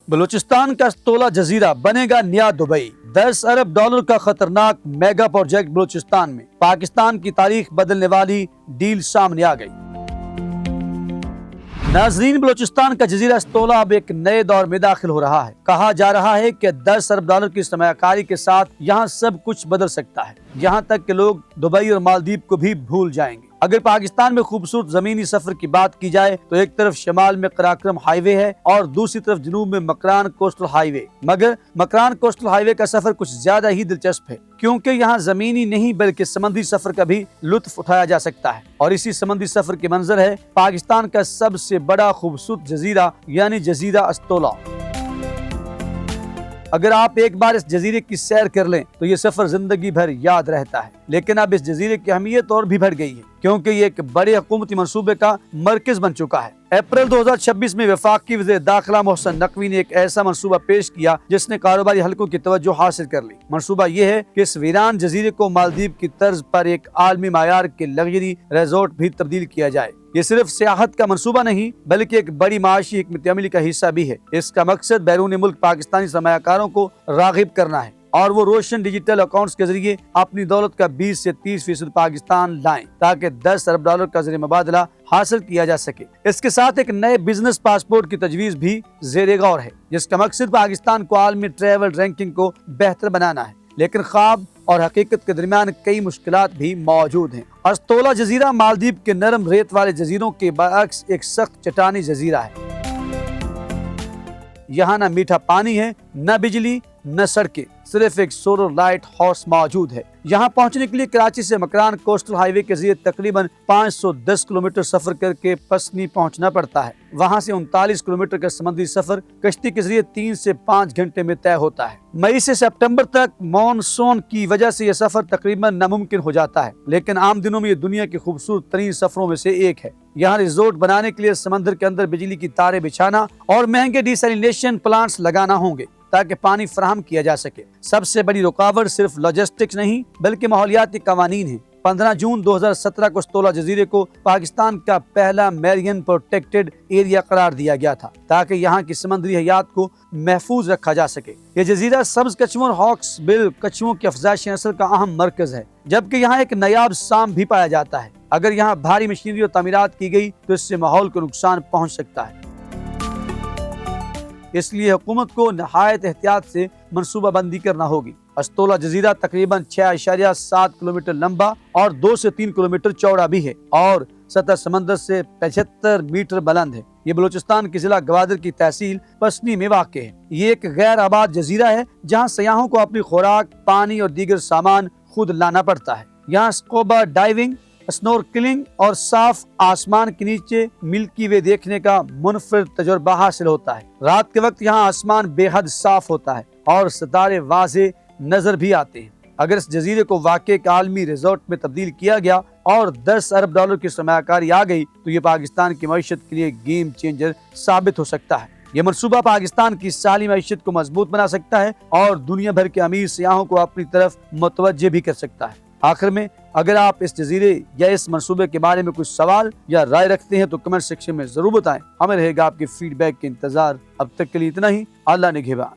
بلوچستان کا استولا جزیرہ بنے گا نیا دبئی۔ 10 ارب ڈالر کا خطرناک میگا پروجیکٹ بلوچستان میں، پاکستان کی تاریخ بدلنے والی ڈیل سامنے آ گئی۔ ناظرین، بلوچستان کا جزیرہ استولا اب ایک نئے دور میں داخل ہو رہا ہے۔ کہا جا رہا ہے کہ 10 ارب ڈالر کی سرمایہ کاری کے ساتھ یہاں سب کچھ بدل سکتا ہے، یہاں تک کہ لوگ دبئی اور مالدیپ کو بھی بھول جائیں گے۔ اگر پاکستان میں خوبصورت زمینی سفر کی بات کی جائے تو ایک طرف شمال میں قراقرم ہائی وے ہے اور دوسری طرف جنوب میں مکران کوسٹل ہائی وے، مگر مکران کوسٹل ہائی وے کا سفر کچھ زیادہ ہی دلچسپ ہے، کیونکہ یہاں زمینی نہیں بلکہ سمندری سفر کا بھی لطف اٹھایا جا سکتا ہے۔ اور اسی سمندری سفر کے منظر ہے پاکستان کا سب سے بڑا خوبصورت جزیرہ یعنی جزیرہ استولا۔ اگر آپ ایک بار اس جزیرے کی سیر کر لیں تو یہ سفر زندگی بھر یاد رہتا ہے۔ لیکن اب اس جزیرے کی اہمیت اور بھی بڑھ گئی ہے، کیونکہ یہ ایک بڑے حکومتی منصوبے کا مرکز بن چکا ہے۔ اپریل 2026 میں وفاقی وزیر داخلہ محسن نقوی نے ایک ایسا منصوبہ پیش کیا جس نے کاروباری حلقوں کی توجہ حاصل کر لی۔ منصوبہ یہ ہے کہ اس ویران جزیرے کو مالدیپ کی طرز پر ایک عالمی معیار کے لگژری ریزورٹ بھی تبدیل کیا جائے۔ یہ صرف سیاحت کا منصوبہ نہیں بلکہ ایک بڑی معاشی حکمت عملی کا حصہ بھی ہے۔ اس کا مقصد بیرون ملک پاکستانی سرمایہ کاروں کو راغب کرنا ہے اور وہ روشن ڈیجیٹل اکاؤنٹس کے ذریعے اپنی دولت کا 20 سے 30% پاکستان لائیں تاکہ 10 ارب ڈالر کا زر مبادلہ حاصل کیا جا سکے۔ اس کے ساتھ ایک نئے بزنس پاسپورٹ کی تجویز بھی زیر غور ہے، جس کا مقصد پاکستان کو عالمی ٹریول رینکنگ کو بہتر بنانا ہے۔ لیکن خواب اور حقیقت کے درمیان کئی مشکلات بھی موجود ہیں۔ استولا جزیرہ مالدیپ کے نرم ریت والے جزیروں کے برعکس ایک سخت چٹانی جزیرہ ہے۔ یہاں نہ میٹھا پانی ہے، نہ بجلی، نہ سڑکیں، صرف ایک سولر لائٹ ہاؤس موجود ہے۔ یہاں پہنچنے کے لیے کراچی سے مکران کوسٹل ہائی وے کے ذریعے تقریباً 510 کلومیٹر سفر کر کے پسنی پہنچنا پڑتا ہے۔ وہاں سے 39 کلومیٹر کا سمندری سفر کشتی کے ذریعے 3 سے 5 گھنٹے میں طے ہوتا ہے۔ مئی سے سپٹمبر تک مانسون کی وجہ سے یہ سفر تقریباً ناممکن ہو جاتا ہے، لیکن عام دنوں میں یہ دنیا کے خوبصورت ترین سفروں میں سے ایک ہے۔ یہاں ریزورٹ بنانے کے لیے سمندر کے اندر بجلی کی تاریں بچھانا اور مہنگے ڈیسیلینیشن پلانٹس لگانا ہوں گے تاکہ پانی فراہم کیا جا سکے۔ سب سے بڑی رکاوٹ صرف لاجسٹکس نہیں بلکہ ماحولیاتی قوانین ہیں۔ 15 جون 2017 کو استولا جزیرے کو پاکستان کا پہلا میرین پروٹیکٹڈ ایریا قرار دیا گیا تھا تاکہ یہاں کی سمندری حیات کو محفوظ رکھا جا سکے۔ یہ جزیرہ سبز کچھووں اور ہاکس بل کچھووں کی افزائش نسل کا اہم مرکز ہے، جبکہ یہاں ایک نایاب سانپ بھی پایا جاتا ہے۔ اگر یہاں بھاری مشینری اور تعمیرات کی گئی تو اس سے ماحول کو نقصان پہنچ سکتا ہے۔ اس لیے حکومت کو نہایت احتیاط سے منصوبہ بندی کرنا ہوگی۔ استولا جزیرہ تقریباً 6.7 کلومیٹر لمبا اور 2 سے 3 کلومیٹر چوڑا بھی ہے اور سطح سمندر سے 75 میٹر بلند ہے۔ یہ بلوچستان کے ضلع گوادر کی تحصیل پسنی میں واقع ہے۔ یہ ایک غیر آباد جزیرہ ہے جہاں سیاحوں کو اپنی خوراک، پانی اور دیگر سامان خود لانا پڑتا ہے۔ یہاں اسکوبا ڈائیونگ، اسنورکلنگ اور صاف آسمان کے نیچے ملکی وے دیکھنے کا منفرد تجربہ حاصل ہوتا ہے۔ رات کے وقت یہاں آسمان بے حد صاف ہوتا ہے اور ستارے واضح نظر بھی آتے ہیں۔ اگر اس جزیرے کو واقع ایک عالمی ریزورٹ میں تبدیل کیا گیا اور 10 ارب ڈالر کی سرمایہ کاری آ گئی تو یہ پاکستان کی معیشت کے لیے گیم چینجر ثابت ہو سکتا ہے۔ یہ منصوبہ پاکستان کی سالی معیشت کو مضبوط بنا سکتا ہے اور دنیا بھر کے امیر سیاحوں کو اپنی طرف متوجہ بھی کر سکتا ہے۔ آخر میں اگر آپ اس جزیرے یا اس منصوبے کے بارے میں کچھ سوال یا رائے رکھتے ہیں تو کمنٹ سیکشن میں ضرور بتائیں۔ ہمیں رہے گا آپ کے فیڈ بیک کے انتظار۔ اب تک کے لیے اتنا ہی۔ اللہ نگہبان۔